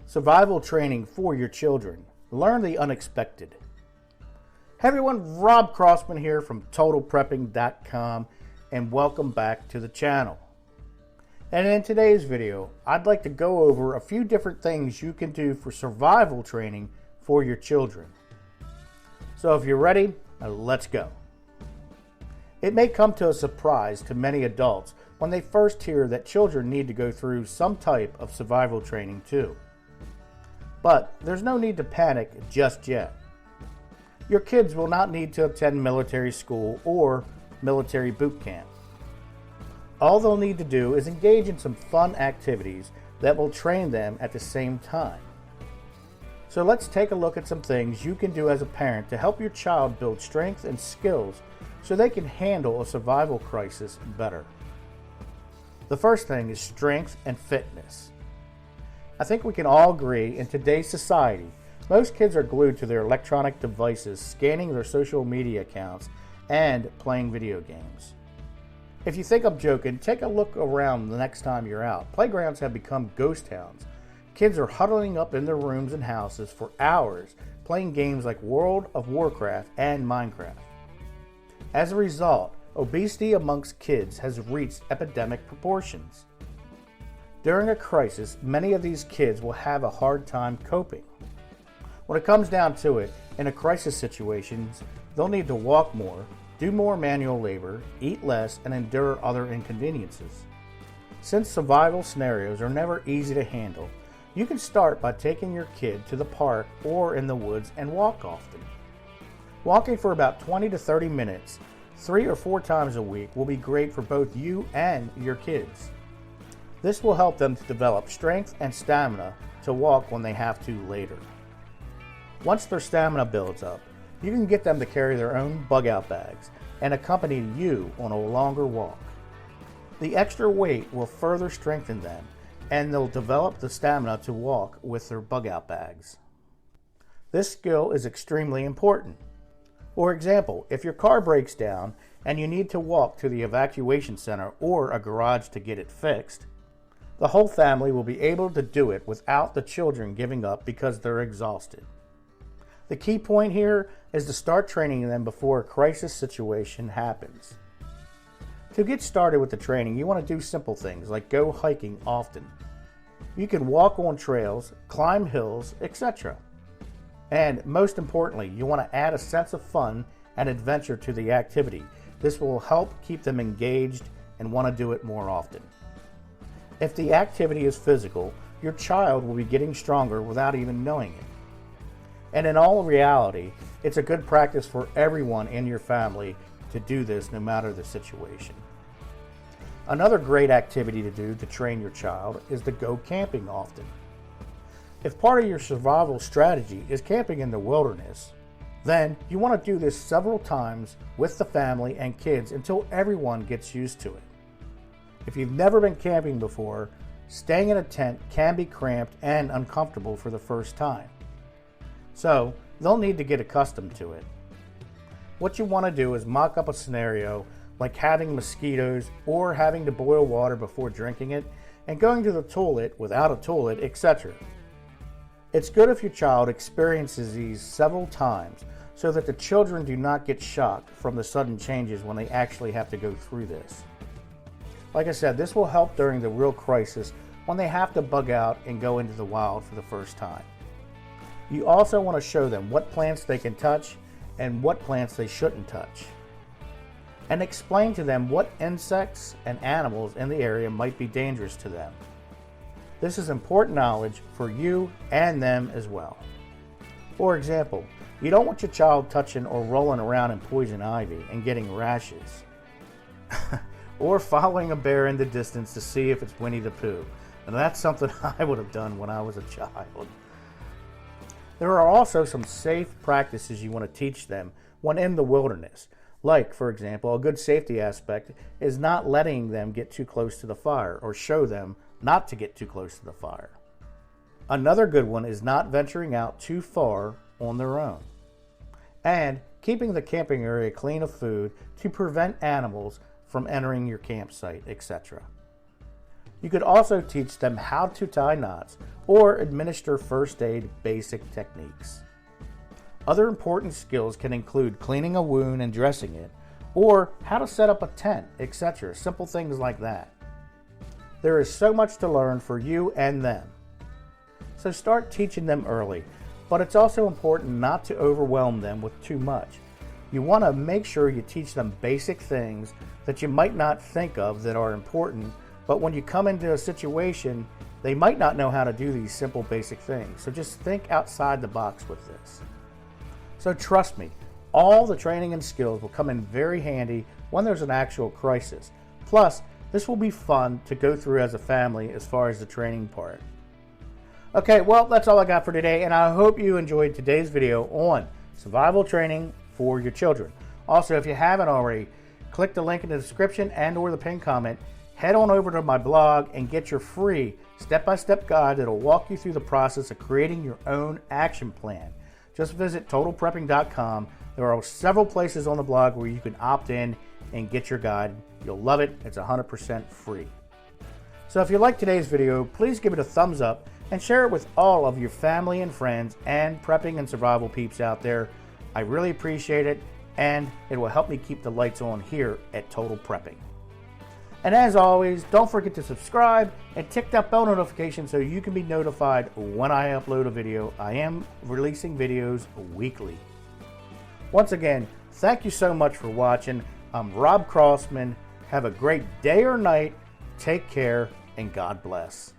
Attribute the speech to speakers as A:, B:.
A: Survival training for your children. Learn the unexpected. Hey everyone, Rob Crossman here from TotalPrepping.com and welcome back to the channel. And in today's video, I'd like to go over a few different things you can do for survival training for your children. So if you're ready, let's go. It may come to a surprise to many adults when they first hear that children need to go through some type of survival training too. But there's no need to panic just yet. Your kids will not need to attend military school or military boot camp. All they'll need to do is engage in some fun activities that will train them at the same time. So let's take a look at some things you can do as a parent to help your child build strength and skills so they can handle a survival crisis better. The first thing is strength and fitness. I think we can all agree in today's society, most kids are glued to their electronic devices, scanning their social media accounts, and playing video games. If you think I'm joking, take a look around the next time you're out. Playgrounds have become ghost towns. Kids are huddling up in their rooms and houses for hours, playing games like World of Warcraft and Minecraft. As a result, obesity amongst kids has reached epidemic proportions. During a crisis, many of these kids will have a hard time coping. When it comes down to it, in a crisis situations, they'll need to walk more, do more manual labor, eat less, and endure other inconveniences. Since survival scenarios are never easy to handle, you can start by taking your kid to the park or in the woods and walk often. Walking for about 20 to 30 minutes, 3 or 4 times a week will be great for both you and your kids. This will help them to develop strength and stamina to walk when they have to later. Once their stamina builds up, you can get them to carry their own bug-out bags and accompany you on a longer walk. The extra weight will further strengthen them, and they'll develop the stamina to walk with their bug-out bags. This skill is extremely important. For example, if your car breaks down and you need to walk to the evacuation center or a garage to get it fixed, the whole family will be able to do it without the children giving up because they're exhausted. The key point here is to start training them before a crisis situation happens. To get started with the training, you want to do simple things like go hiking often. You can walk on trails, climb hills, etc. And most importantly, you want to add a sense of fun and adventure to the activity. This will help keep them engaged and want to do it more often. If the activity is physical, your child will be getting stronger without even knowing it. And in all reality, it's a good practice for everyone in your family to do this no matter the situation. Another great activity to do to train your child is to go camping often. If part of your survival strategy is camping in the wilderness, then you want to do this several times with the family and kids until everyone gets used to it. If you've never been camping before, staying in a tent can be cramped and uncomfortable for the first time. So they'll need to get accustomed to it. What you want to do is mock up a scenario like having mosquitoes or having to boil water before drinking it and going to the toilet without a toilet, etc. It's good if your child experiences these several times so that the children do not get shocked from the sudden changes when they actually have to go through this. Like I said, this will help during the real crisis when they have to bug out and go into the wild for the first time. You also want to show them what plants they can touch and what plants they shouldn't touch. And explain to them what insects and animals in the area might be dangerous to them. This is important knowledge for you and them as well. For example, you don't want your child touching or rolling around in poison ivy and getting rashes. Or following a bear in the distance to see if it's Winnie the Pooh. And that's something I would have done when I was a child. There are also some safe practices you want to teach them when in the wilderness. Like, for example, a good safety aspect is not letting them get too close to the fire or show them not to get too close to the fire. Another good one is not venturing out too far on their own. And keeping the camping area clean of food to prevent animals from entering your campsite, etc. You could also teach them how to tie knots or administer first aid basic techniques. Other important skills can include cleaning a wound and dressing it, or how to set up a tent, etc. Simple things like that. There is so much to learn for you and them. So start teaching them early, but it's also important not to overwhelm them with too much. You want to make sure you teach them basic things that you might not think of that are important, but when you come into a situation, they might not know how to do these simple basic things. So just think outside the box with this. So trust me, all the training and skills will come in very handy when there's an actual crisis. Plus, this will be fun to go through as a family as far as the training part. Okay, well, that's all I got for today, and I hope you enjoyed today's video on survival training for your children. Also, if you haven't already, click the link in the description and or the pinned comment. Head on over to my blog and get your free step-by-step guide that will walk you through the process of creating your own action plan. Just visit totalprepping.com. There are several places on the blog where you can opt in and get your guide. You'll love it. It's 100% free. So if you like today's video, please give it a thumbs up and share it with all of your family and friends and prepping and survival peeps out there. I really appreciate it, and it will help me keep the lights on here at Total Prepping. And as always, don't forget to subscribe and tick that bell notification so you can be notified when I upload a video. I am releasing videos weekly. Once again, thank you so much for watching. I'm Rob Crossman. Have a great day or night. Take care, and God bless.